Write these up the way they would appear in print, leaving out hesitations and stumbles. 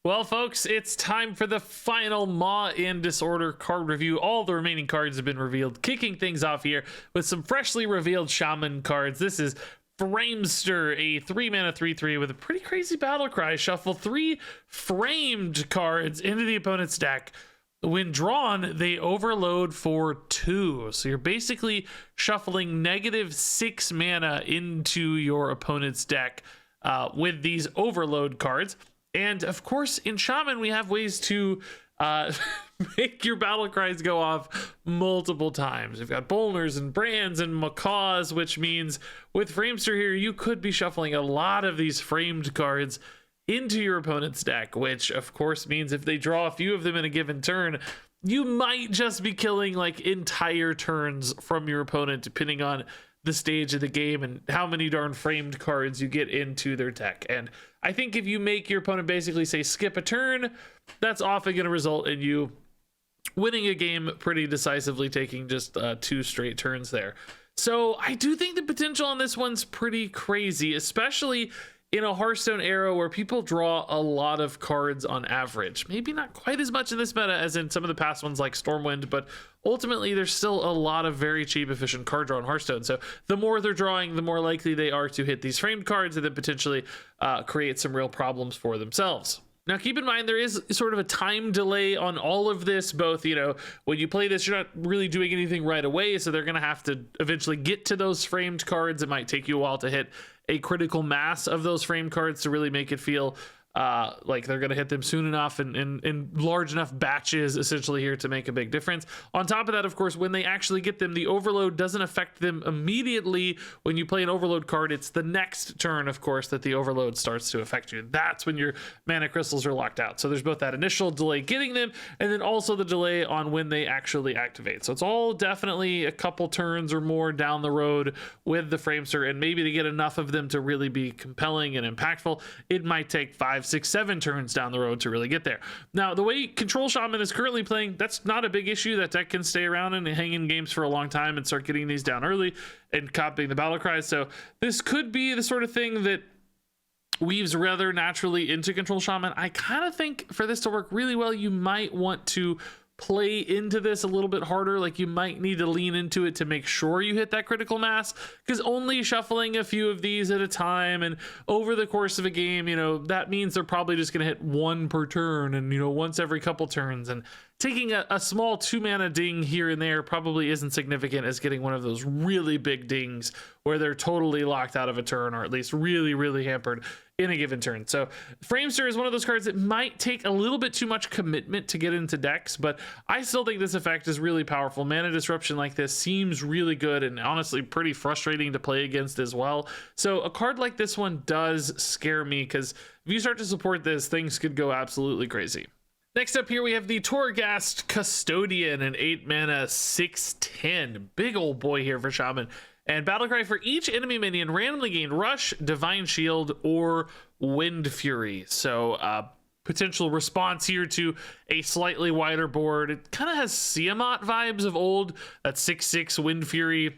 Well, folks, it's time for the final Maw and Disorder card review. All the remaining cards have been revealed, kicking things off here with some freshly revealed Shaman cards. This is Framester, a 3-mana 3/3 with a pretty crazy battle cry. Shuffle 3 framed cards into the opponent's deck. When drawn, they overload for 2. So you're basically shuffling -6 mana into your opponent's deck with these overload cards. And of course, in Shaman, we have ways to make your battle cries go off multiple times. We've got Bolners and Brands and Macaws, which means with Framester here, you could be shuffling a lot of these framed cards into your opponent's deck, which of course means if they draw a few of them in a given turn, you might just be killing like entire turns from your opponent, depending on the stage of the game and how many darn framed cards you get into their deck. And I think if you make your opponent basically say skip a turn, that's often going to result in you winning a game pretty decisively, taking just 2 straight turns there. So I do think the potential on this one's pretty crazy, especially in a Hearthstone era where people draw a lot of cards on average. Maybe not quite as much in this meta as in some of the past ones like Stormwind, but ultimately there's still a lot of very cheap, efficient card draw in Hearthstone. So the more they're drawing, the more likely they are to hit these framed cards and then potentially create some real problems for themselves. Now, keep in mind, there is sort of a time delay on all of this. Both, when you play this, you're not really doing anything right away. So they're going to have to eventually get to those framed cards. It might take you a while to hit a critical mass of those framed cards to really make it feel like they're going to hit them soon enough and in large enough batches essentially here to make a big difference. On top of that, of course, when they actually get them, the overload doesn't affect them immediately. When you play an overload card, it's the next turn, of course, that the overload starts to affect you. That's when your mana crystals are locked out. So there's both that initial delay getting them and then also the delay on when they actually activate. So it's all definitely a couple turns or more down the road with the Framester, and maybe to get enough of them to really be compelling and impactful, it might take 5, 6, 7 turns down the road to really get there. Now, the way Control Shaman is currently playing, that's not a big issue. That deck can stay around and hang in games for a long time and start getting these down early and copying the battle cries. So this could be the sort of thing that weaves rather naturally into Control Shaman. I kind of think for this to work really well, you might want to play into this a little bit harder. Like you might need to lean into it to make sure you hit that critical mass, because only shuffling a few of these at a time and over the course of a game, that means they're probably just going to hit 1 per turn and once every couple turns, and taking a small 2-mana ding here and there probably isn't significant as getting one of those really big dings where they're totally locked out of a turn, or at least really, really hampered in a given turn. So Framester is one of those cards that might take a little bit too much commitment to get into decks, but I still think this effect is really powerful. Mana disruption like this seems really good and honestly pretty frustrating to play against as well. So a card like this one does scare me, because if you start to support this, things could go absolutely crazy. Next up here, we have the Torghast Custodian, an 8-mana 6/10. Big old boy here for Shaman. And battlecry for each enemy minion randomly gain Rush, Divine Shield, or Wind Fury. So potential response here to a slightly wider board. It kind of has Siamat vibes of old. That 6/6 Wind Fury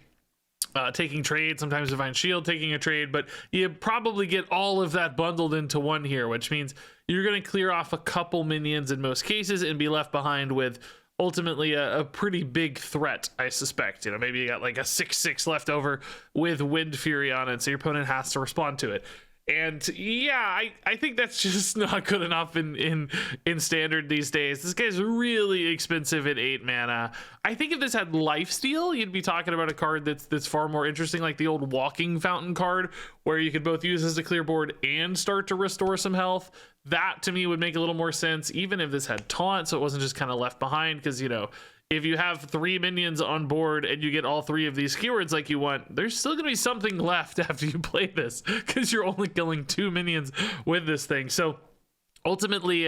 taking trade, sometimes Divine Shield taking a trade, but you probably get all of that bundled into one here, which means you're going to clear off a couple minions in most cases and be left behind with ultimately a pretty big threat, I suspect. Maybe you got like a 6/6 left over with Wind Fury on it, so your opponent has to respond to it. And yeah, I think that's just not good enough in standard these days. This guy's really expensive at 8 mana. I think if this had Lifesteal, you'd be talking about a card that's far more interesting, like the old Walking Fountain card, where you could both use as a clear board and start to restore some health. That to me would make a little more sense, even if this had Taunt, so it wasn't just kind of left behind, because if you have 3 minions on board and you get all 3 of these keywords like you want, there's still going to be something left after you play this, because you're only killing 2 minions with this thing. So ultimately,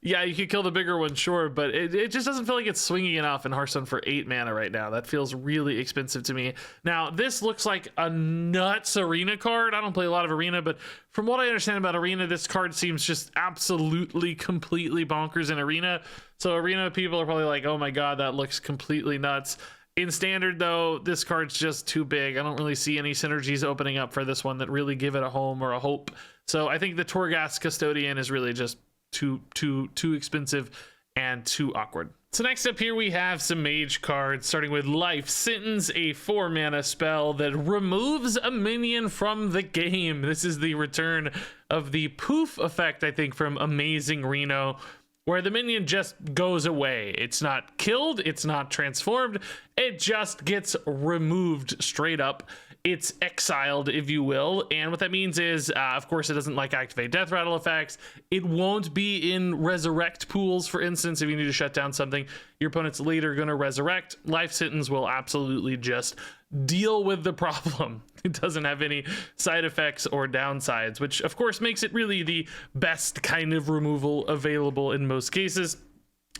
yeah, you could kill the bigger one, sure, but it just doesn't feel like it's swinging enough in Hearthstone for 8 mana right now. That feels really expensive to me. Now, this looks like a nuts arena card. I don't play a lot of arena, but from what I understand about arena, this card seems just absolutely, completely bonkers in arena. So arena people are probably like, oh my god, that looks completely nuts. In standard, though, this card's just too big. I don't really see any synergies opening up for this one that really give it a home or a hope. So I think the Torghast Custodian is really just too expensive and too awkward. So next up here we have some mage cards, starting with Life Sentence, a 4-mana spell that removes a minion from the game. This is the return of the poof effect, I think, from Amazing Reno, where the minion just goes away. It's not killed, it's not transformed, it just gets removed straight up. It's exiled, if you will, and what that means is, of course, it doesn't like activate death rattle effects. It won't be in resurrect pools, for instance. If you need to shut down something, your opponent's later going to resurrect. Life Sentence will absolutely just deal with the problem. It doesn't have any side effects or downsides, which of course makes it really the best kind of removal available in most cases.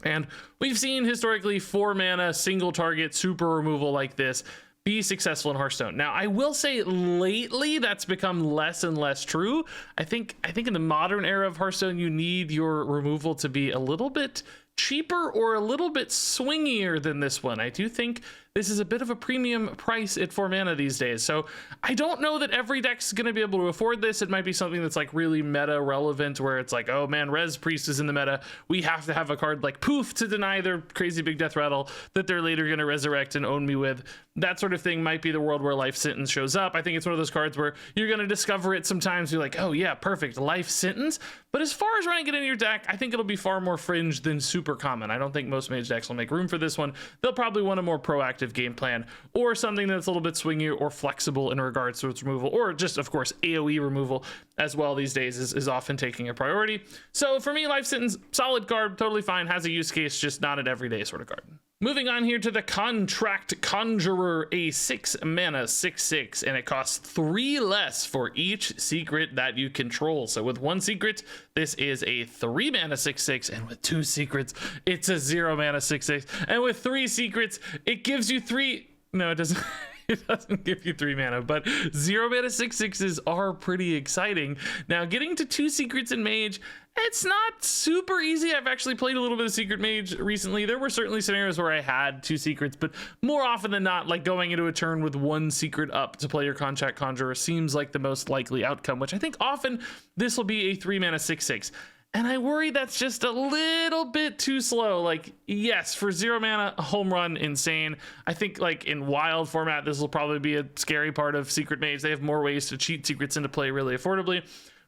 And we've seen historically 4-mana single target super removal like this be successful in Hearthstone. Now, I will say lately that's become less and less true. I think in the modern era of Hearthstone, you need your removal to be a little bit cheaper or a little bit swingier than this one. I do think this is a bit of a premium price at 4 mana these days. So I don't know that every deck's going to be able to afford this. It might be something that's like really meta relevant, where it's like, oh man, Res Priest is in the meta. We have to have a card like Poof to deny their crazy big death rattle that they're later going to resurrect and own me with. That sort of thing might be the world where Life Sentence shows up. I think it's one of those cards where you're going to discover it sometimes. You're like, oh yeah, perfect, Life Sentence. But as far as running it in your deck, I think it'll be far more fringe than super common. I don't think most Mage decks will make room for this one. They'll probably want a more proactive game plan, or something that's a little bit swingy or flexible in regards to its removal, or just, of course, AoE removal as well these days is often taking a priority. So for me, Life Sentence, solid card, totally fine, has a use case, just not an everyday sort of card. Moving on here to the Contract Conjurer, a 6-mana 6/6, and it costs 3 less for each secret that you control. So with 1 secret, this is a 3-mana 6/6, and with 2 secrets, it's a 0-mana 6/6, and with 3 secrets, it gives you 3. No, it doesn't. It doesn't give you 3 mana, but 0-mana 6/6s are pretty exciting. Now, getting to 2 secrets in Mage, it's not super easy. I've actually played a little bit of Secret Mage recently. There were certainly scenarios where I had 2 secrets, but more often than not, like going into a turn with 1 secret up to play your Contract Conjurer seems like the most likely outcome, which I think often this will be a 3-mana 6/6. And I worry that's just a little bit too slow. Like, yes, for 0 mana, home run, insane. I think like in wild format, this will probably be a scary part of Secret Mage. They have more ways to cheat secrets into play really affordably.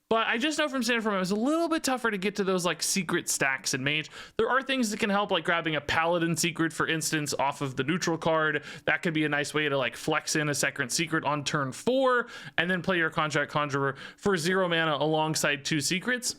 But I just know from standard format, it was a little bit tougher to get to those like secret stacks in Mage. There are things that can help, like grabbing a Paladin secret, for instance, off of the neutral card. That could be a nice way to like flex in a second secret on turn 4 and then play your Contract Conjurer for 0 mana alongside 2 secrets.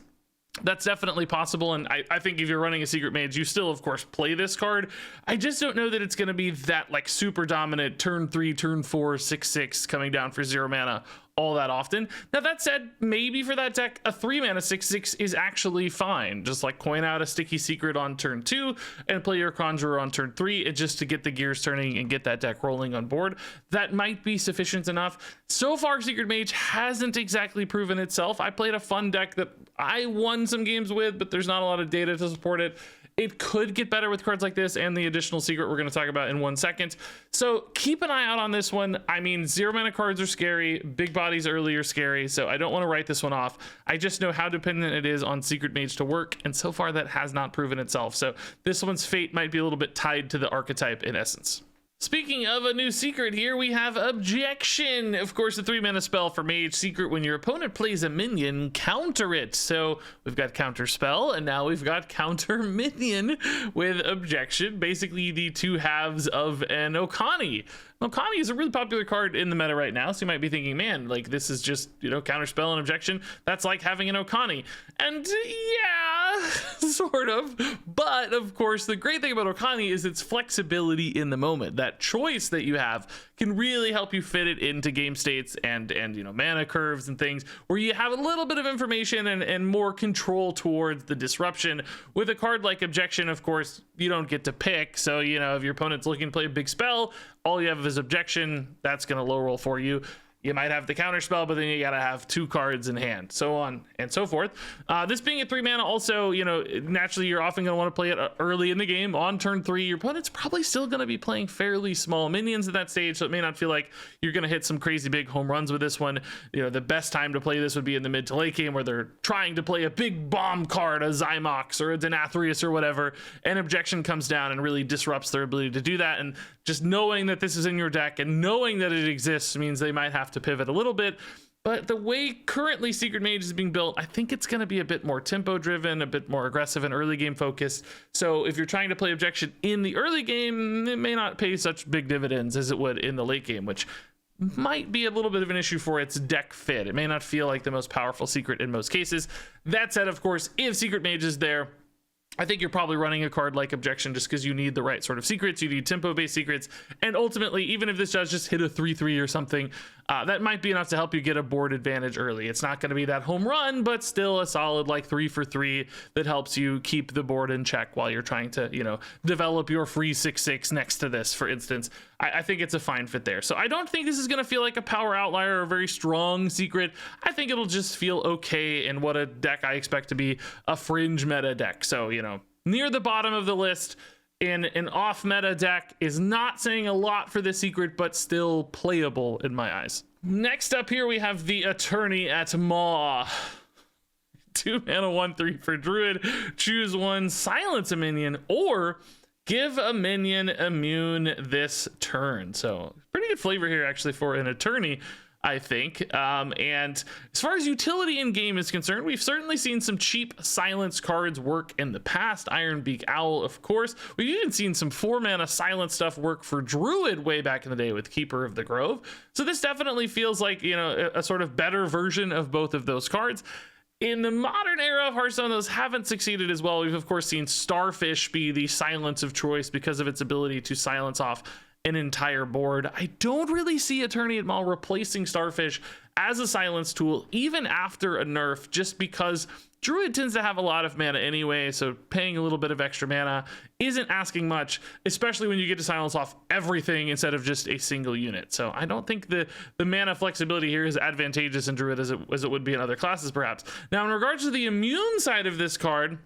That's definitely possible, and I think if you're running a Secret Mage, you still, of course, play this card. I just don't know that it's going to be that, like, super dominant turn 3, turn 4, 6/6 coming down for 0 mana all that often. Now, that said, maybe for that deck, a 3-mana 6/6 is actually fine. Just, like, coin out a Sticky Secret on turn 2 and play your Conjurer on turn 3, just to get the gears turning and get that deck rolling on board. That might be sufficient enough. So far, Secret Mage hasn't exactly proven itself. I played a fun deck that I won some games with, but there's not a lot of data to support it. It could get better with cards like this and the additional secret we're going to talk about in 1 second. So keep an eye out on this one. I mean, 0 mana cards are scary. Big bodies early are scary. So I don't want to write this one off. I just know how dependent it is on Secret Mage to work. And so far that has not proven itself. So this one's fate might be a little bit tied to the archetype in essence. Speaking of a new secret here, we have Objection. Of course, a 3-mana spell for Mage secret. When your opponent plays a minion, counter it. So we've got counter spell, and now we've got counter minion with Objection. Basically the 2 halves of an Okani. Okani is a really popular card in the meta right now, so you might be thinking, man, like this is just, you know, counter spell and Objection. That's like having an Okani. And yeah, sort of. But of course, the great thing about Okani is its flexibility in the moment. That choice that you have can really help you fit it into game states and you know, mana curves and things where you have a little bit of information and more control towards the disruption. With a card like Objection, of course, you don't get to pick. So, you know, if your opponent's looking to play a big spell, all you have is Objection. That's going to low roll for you. you might have the counter spell, but then you gotta have 2 cards in hand, so on and so forth. This being a 3 mana, also, you know, naturally you're often gonna want to play it early in the game. On turn 3, your opponent's probably still gonna be playing fairly small minions at that stage, so it may not feel like you're gonna hit some crazy big home runs with this one. You know, the best time to play this would be in the mid to late game, where they're trying to play a big bomb card, a Zymox or a Denathrius or whatever, and objection comes down and really disrupts their ability to do that. And just knowing that this is in your deck and knowing that it exists means they might have to pivot a little bit. But the way currently Secret Mage is being built, I think it's going to be a bit more tempo driven, a bit more aggressive and early game focused. So if you're trying to play objection in the early game, it may not pay such big dividends as it would in the late game, which might be a little bit of an issue for its deck fit. It may not feel like the most powerful secret in most cases. That said, of course, if Secret Mage is there, I think you're probably running a card like Objection just because you need the right sort of secrets. You need tempo-based secrets. And ultimately, even if this does just hit a 3/3 or something, that might be enough to help you get a board advantage early. It's not going to be that home run, but still a solid like 3 for 3 that helps you keep the board in check while you're trying to, you know, develop your free 6/6 next to this, for instance. I think it's a fine fit there. So I don't think this is going to feel like a power outlier or a very strong secret. I think it'll just feel okay in what a deck I expect to be a fringe meta deck. So, you know, near the bottom of the list in an off meta deck is not saying a lot for this secret, but still playable in my eyes. Next up here, we have the Attorney at Maw. 2 mana, 1/3 for Druid. Choose one, silence a minion, or give a minion immune this turn. So pretty good flavor here actually for an Attorney, I think. And as far as utility in game is concerned, we've certainly seen some cheap silence cards work in the past. Ironbeak Owl, of course. We've even seen some 4 mana silence stuff work for Druid way back in the day with Keeper of the Grove. So this definitely feels like, you know, a sort of better version of both of those cards. In the modern era of Hearthstone, those haven't succeeded as well. We've, of course, seen Starfish be the silence of choice because of its ability to silence off an entire board. I don't really see Attorney at Maw replacing Starfish as a silence tool, even after a nerf, just because Druid tends to have a lot of mana anyway, so paying a little bit of extra mana isn't asking much, especially when you get to silence off everything instead of just a single unit. So I don't think the mana flexibility here is advantageous in Druid as it would be in other classes, perhaps. Now, in regards to the immune side of this card,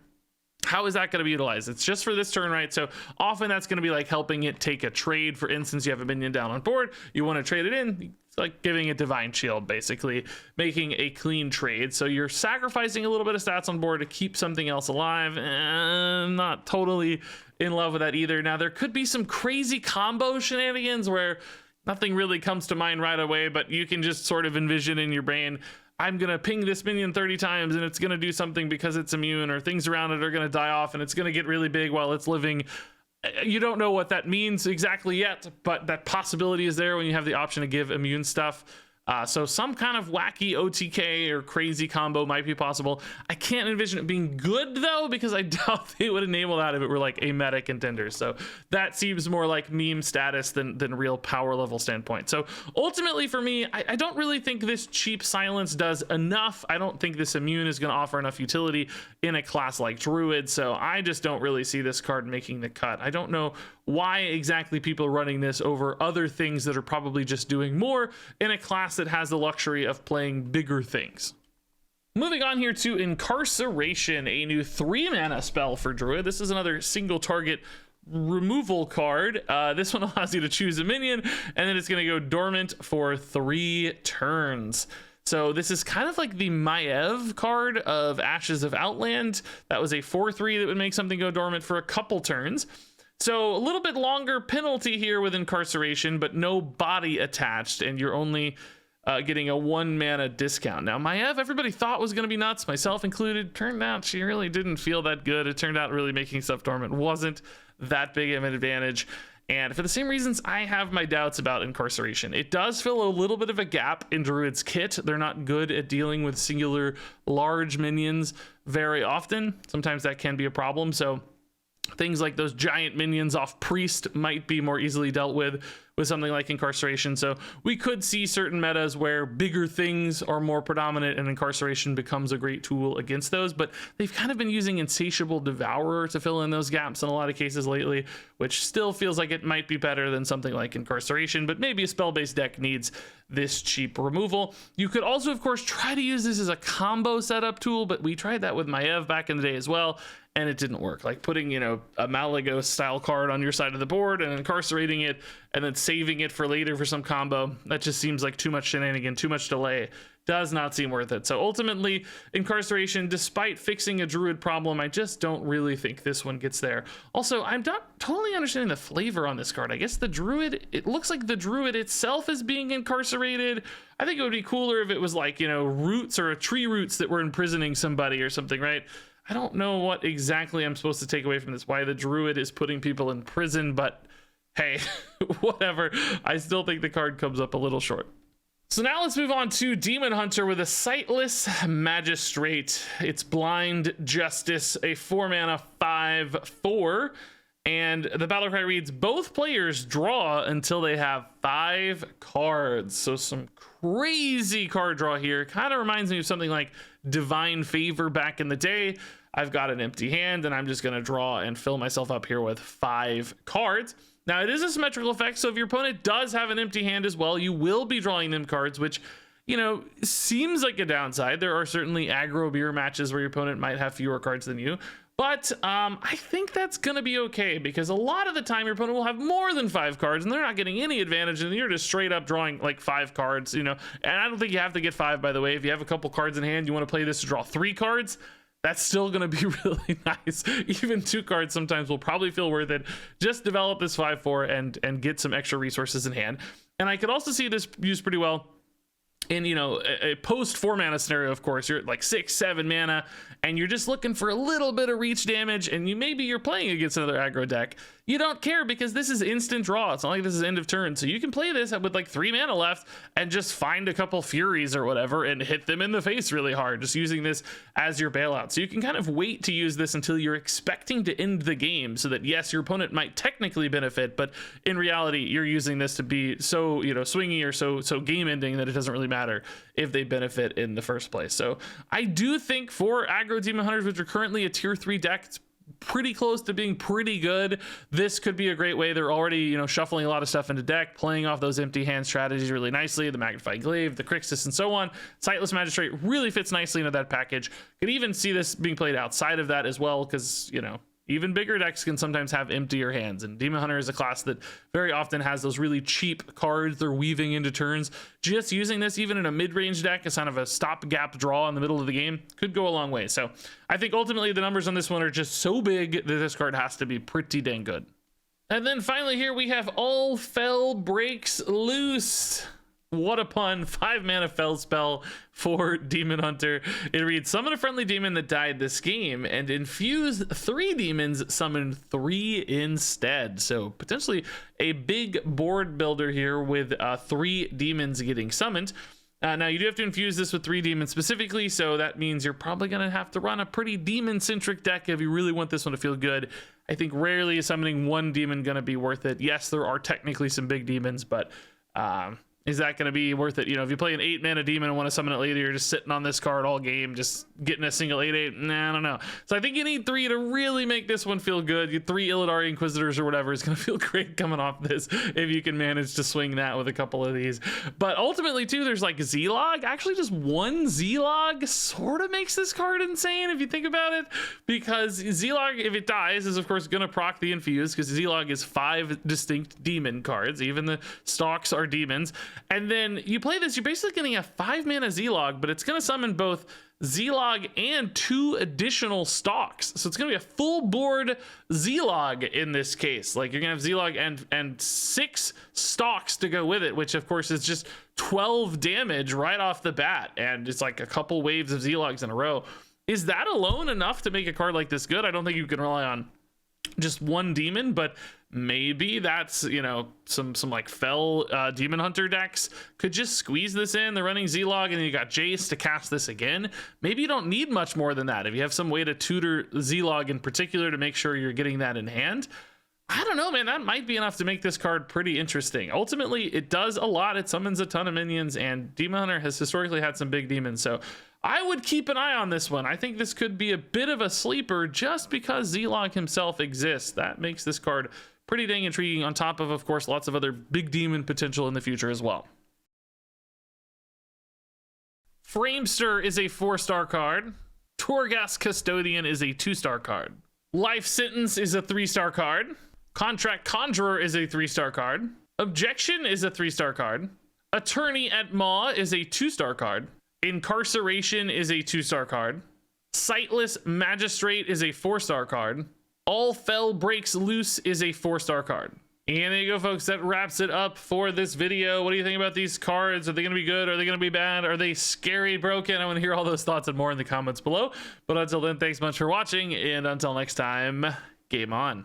how is that going to be utilized? It's just for this turn, right? So often that's going to be like helping it take a trade. For instance, you have a minion down on board, you want to trade it in. It's like giving a Divine Shield, basically making a clean trade. So you're sacrificing a little bit of stats on board to keep something else alive. I'm not totally in love with that either. Now, there could be some crazy combo shenanigans where nothing really comes to mind right away, but you can just sort of envision in your brain, I'm going to ping this minion 30 times and it's going to do something because it's immune, or things around it are going to die off and it's going to get really big while it's living. You don't know what that means exactly yet, but that possibility is there when you have the option to give immune stuff. So some kind of wacky OTK or crazy combo might be possible. I can't envision it being good though, because I doubt they would enable that if it were like a meta contender. So that seems more like meme status than real power level standpoint. So ultimately for me, I don't really think this cheap silence does enough. I don't think this immune is going to offer enough utility in a class like Druid. So I just don't really see this card making the cut. I don't know why exactly people are running this over other things that are probably just doing more in a class that has the luxury of playing bigger things. Moving on here to Incarceration, a new 3 mana spell for Druid. This is another single target removal card. This one allows you to choose a minion, and then it's going to go dormant for 3 turns. So this is kind of like the Maiev card of Ashes of Outland. That was a 4/3 that would make something go dormant for a couple turns. So a little bit longer penalty here with Incarceration, but no body attached, and you're only getting a 1 mana discount. Now, Maiev, everybody thought was going to be nuts, myself included. Turned out she really didn't feel that good. It turned out really making stuff dormant wasn't that big of an advantage. And for the same reasons, I have my doubts about Incarceration. It does fill a little bit of a gap in Druid's kit. They're not good at dealing with singular large minions very often. Sometimes that can be a problem. So Things like those giant minions off Priest might be more easily dealt with something like Incarceration. So we could see certain metas where bigger things are more predominant and Incarceration becomes a great tool against those, but they've kind of been using Insatiable Devourer to fill in those gaps in a lot of cases lately, which still feels like it might be better than something like Incarceration, but maybe a spell-based deck needs this cheap removal. You could also, of course, try to use this as a combo setup tool, but we tried that with Maiev back in the day as well, and it didn't work. Like putting, you know, a Malagos style card on your side of the board and incarcerating it and then saving it for later for some combo, that just seems like too much shenanigan, too much delay. Does not seem worth it. So ultimately, Incarceration, despite fixing a Druid problem, I just don't really think this one gets there. Also, I'm not totally understanding the flavor on this card. I guess the Druid, it looks like the Druid itself is being incarcerated. I think it would be cooler if it was like, you know, roots or a tree roots that were imprisoning somebody or something, right? I don't know what exactly I'm supposed to take away from this, why the Druid is putting people in prison, but hey, whatever. I still think the card comes up a little short. So now let's move on to Demon Hunter with a Sightless Magistrate. It's Blind Justice, a 4-mana 5/4, and the battle cry reads, both players draw until they have 5 cards. So some crazy card draw here. Kind of reminds me of something like Divine Favor back in the day. I've got an empty hand and I'm just going to draw and fill myself up here with 5 cards. Now, it is a symmetrical effect, so if your opponent does have an empty hand as well, you will be drawing them cards, which, you know, seems like a downside. There are certainly aggro beer matches where your opponent might have fewer cards than you, but I think that's going to be okay, because a lot of the time your opponent will have more than 5 cards, and they're not getting any advantage, and you're just straight up drawing like 5 cards, you know. And I don't think you have to get 5, by the way. If you have a couple cards in hand, you want to play this to draw 3 cards, that's still going to be really nice. Even 2 cards sometimes will probably feel worth it. Just develop this 5/4 and get some extra resources in hand. And I could also see this used pretty well in, you know, a post 4-mana scenario. Of course, you're at like 6-7 mana and you're just looking for a little bit of reach damage, and maybe you're playing against another aggro deck. You don't care because this is instant draw. It's not like this is end of turn, so you can play this with like 3 mana left and just find a couple Furies or whatever and hit them in the face really hard, just using this as your bailout. So you can kind of wait to use this until you're expecting to end the game, so that yes, your opponent might technically benefit, but in reality you're using this to be so, you know, swingy or so game ending that it doesn't really matter if they benefit in the first place. So I do think for aggro Demon Hunters, which are currently a tier 3 deck, it's pretty close to being pretty good. This could be a great way. They're already, you know, shuffling a lot of stuff into deck, playing off those empty hand strategies really nicely, the Magnified Glaive, the Crixus, and so on. Sightless Magistrate really fits nicely into that package. Could even see this being played outside of that as well, because, you know, even bigger decks can sometimes have emptier hands, and Demon Hunter is a class that very often has those really cheap cards they're weaving into turns. Just using this even in a mid-range deck as kind of a stopgap draw in the middle of the game could go a long way. So I think ultimately the numbers on this one are just so big that this card has to be pretty dang good. And then finally here we have All Fel Breaks Loose. What a pun. 5-mana Fel spell for Demon Hunter. It reads, summon a friendly demon that died this game and infuse 3 demons, summon 3 instead. So potentially a big board builder here with 3 demons getting summoned. Now you do have to infuse this with 3 demons specifically, so that means you're probably going to have to run a pretty demon-centric deck if you really want this one to feel good. I think rarely is summoning 1 demon going to be worth it. Yes, there are technically some big demons, but is that going to be worth it? You know, if you play an 8-mana demon and want to summon it later, you're just sitting on this card all game, just getting a single 8/8. Nah, I don't know. So I think you need 3 to really make this one feel good. You 3 Illidari Inquisitors or whatever is going to feel great coming off this if you can manage to swing that with a couple of these. But ultimately, too, there's like Z-Log. Actually, just 1 Z-Log sort of makes this card insane if you think about it, because Z-Log, if it dies, is of course going to proc the Infuse, because Z-Log is 5 distinct demon cards. Even the stalks are demons. And then you play this, you're basically getting a 5-mana Z-Log, but it's going to summon both Z-Log and 2 additional stalks. So it's going to be a full board Z-Log in this case. Like, you're going to have Z-Log and 6 stalks to go with it, which of course is just 12 damage right off the bat. And it's like a couple waves of Z-Logs in a row. Is that alone enough to make a card like this good? I don't think you can rely on just one demon, but maybe that's, you know, some like fell demon hunter decks could just squeeze this in. They're running Z-Log, and then you got Jace to cast this again. Maybe you don't need much more than that. If you have some way to tutor Z-Log in particular to make sure you're getting that in hand, I don't know, man, that might be enough to make this card pretty interesting. Ultimately, it does a lot. It summons a ton of minions, and Demon Hunter has historically had some big demons, so I would keep an eye on this one. I think this could be a bit of a sleeper just because Z-Log himself exists. That makes this card pretty dang intriguing, on top of course, lots of other big demon potential in the future as well. Framester is a 4-star card. Torghast Custodian is a 2-star card. Life Sentence is a 3-star card. Contract Conjurer is a 3-star card. Objection is a 3-star card. Attorney at Maw is a 2-star card. Incarceration is a 2-star card. Sightless Magistrate is a 4-star card. All Fell Breaks Loose is a 4-star card. And there you go, folks. That wraps it up for this video. What do you think about these cards? Are they going to be good? Are they going to be bad? Are they scary, broken? I want to hear all those thoughts and more in the comments below. But until then, thanks much for watching. And until next time, game on.